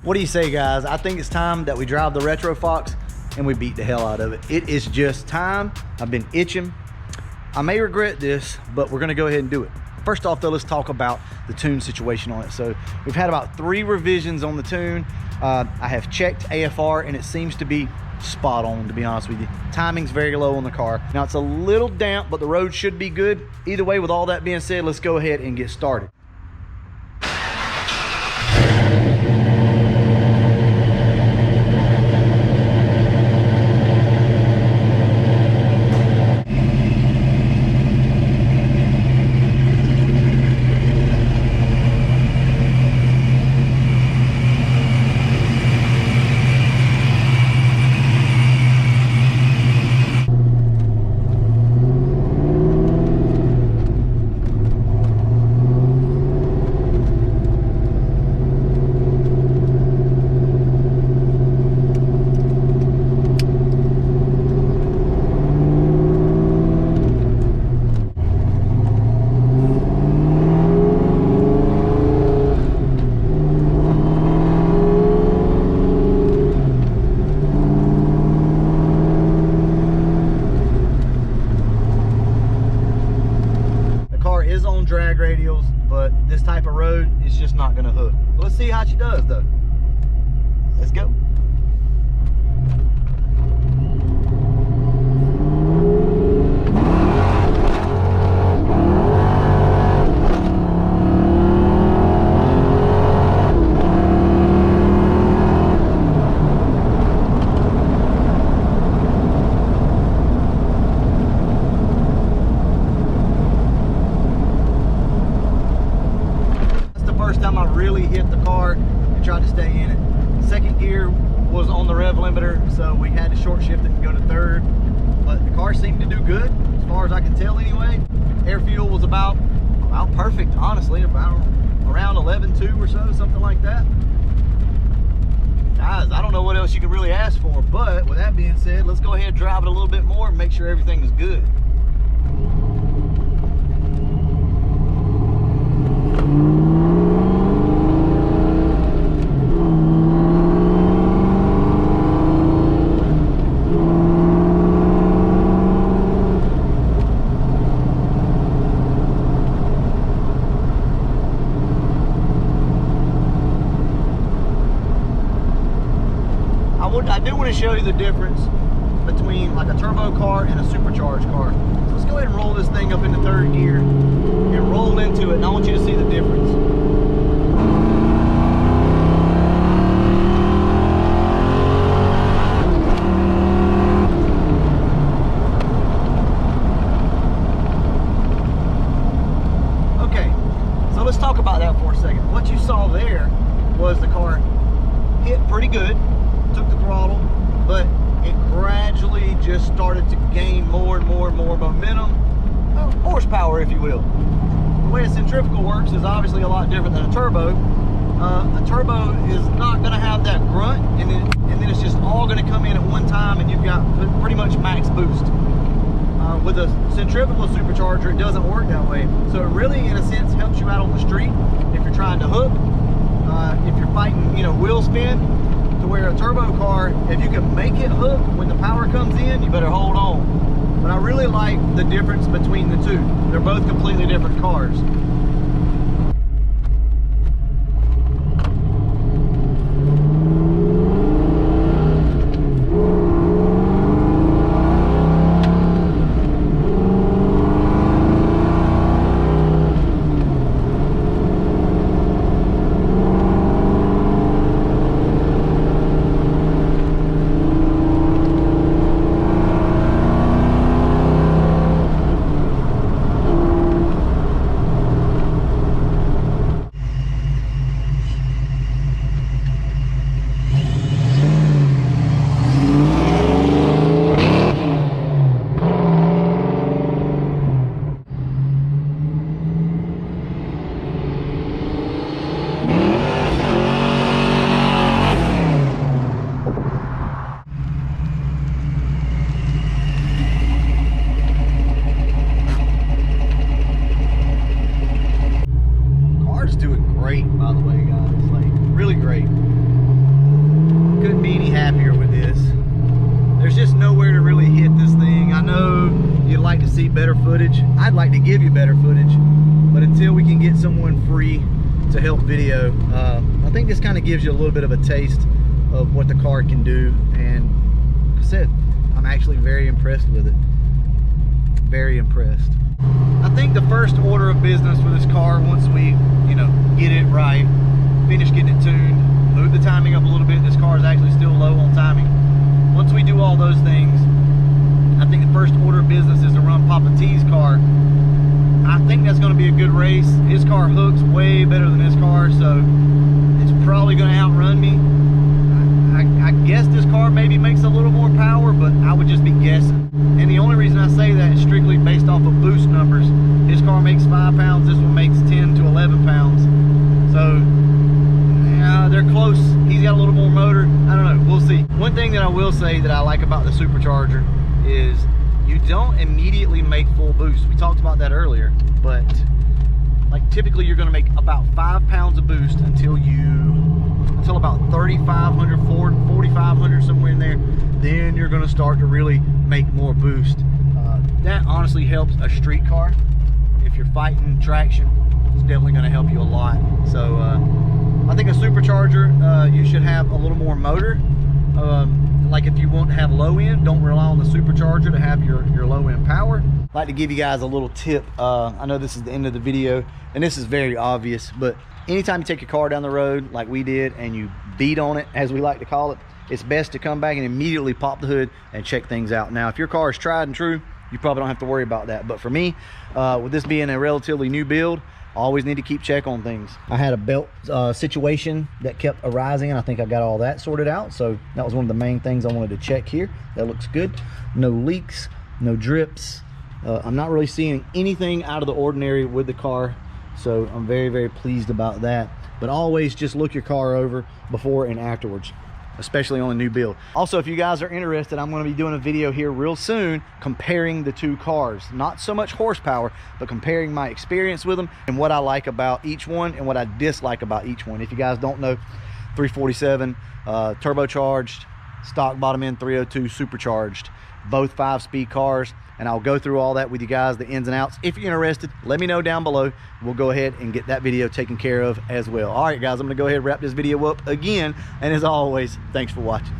What do you say, guys? I think it's time that we drive the Retro Fox and we beat the hell out of it. It is just time. I've been itching. I may regret this, but we're gonna go ahead and do it. First off though, let's talk about the tune situation on it. So we've had about 3 revisions on the tune. I have checked AFR and it seems to be spot on, to be honest with you. Timing's very low on the car. Now it's a little damp, but the road should be good. Either way, with all that being said, let's go ahead and get started. Drag radials, but this type of road is just not gonna hook. But let's see how she does though. Let's go. Really hit the car and tried to stay in it. Second gear was on the rev limiter, so we had to short shift it and go to third, but the car seemed to do good as far as I can tell anyway. Air fuel was about perfect, honestly, about around 11.2 or so, something like that. Guys, I don't know what else you could really ask for, but with that being said, let's go ahead and drive it a little bit more and make sure everything is good. I do want to show you the difference between like a turbo car and a supercharged car. So let's go ahead and roll this thing up into third gear and roll into it, and I want you to see the difference. Okay, so let's talk about that for a second. What you saw there was the car hit pretty good, took the throttle, but it gradually just started to gain more and more momentum, horsepower if you will. The way a centrifugal works is obviously a lot different than a turbo. A turbo is not going to have that grunt, and then it's just all going to come in at one time and you've got pretty much max boost. With a centrifugal supercharger, it doesn't work that way. So it really, in a sense, helps you out on the street if you're trying to hook, if you're fighting, wheel spin. To where a turbo car, if you can make it hook when the power comes in, you better hold on. But I really like the difference between the two. They're both completely different cars. need better footage, I'd like to give you better footage, but until we can get someone free to help video, I think this kind of gives you a little bit of a taste of what the car can do. And like I said, I'm actually very impressed with it. Very impressed. I think the first order of business for this car, once we, you know, get it right, finish getting it tuned, move the timing up a little bit. This car is actually still low on timing. Once we do all those things, I think the first order of business is to run Papa T's car. I think that's going to be a good race. His car hooks way better than this car, so it's probably going to outrun me. I guess this car maybe makes a little more power, but I would just be guessing. And the only reason I say that is strictly based off of boost numbers. His car makes 5 pounds, this one makes 10 to 11 pounds. So they're close. He's got a little more motor. I don't know, we'll see. One thing that I will say that I like about the supercharger is you don't immediately make full boost. We talked about that earlier, but like typically you're gonna make about 5 pounds of boost until about 3,500, 4,500, somewhere in there. Then you're gonna start to really make more boost. That honestly helps a street car. If you're fighting traction, it's definitely gonna help you a lot. So I think a supercharger, you should have a little more motor. Like if you want to have low end, don't rely on the supercharger to have your low end power. I'd like to give you guys a little tip. I know this is the end of the video and this is very obvious, but anytime you take your car down the road like we did and you beat on it, as we like to call it, it's best to come back and immediately pop the hood and check things out. Now, if your car is tried and true, you probably don't have to worry about that. But for me, with this being a relatively new build, I always need to keep check on things. I had a belt situation that kept arising, and I think I got all that sorted out. So that was one of the main things I wanted to check here. That looks good. No leaks, no drips. I'm not really seeing anything out of the ordinary with the car. So I'm very, very pleased about that. But always just look your car over before and afterwards, especially on a new build. Also, if you guys are interested, I'm going to be doing a video here real soon comparing the two cars. Not so much horsepower, but comparing my experience with them and what I like about each one and what I dislike about each one. If you guys don't know, 347 turbocharged, stock bottom end 302 supercharged, both 5-speed cars. And I'll go through all that with you guys, the ins and outs. If you're interested, let me know down below. We'll go ahead and get that video taken care of as well. All right, guys, I'm gonna go ahead and wrap this video up again. And as always, thanks for watching.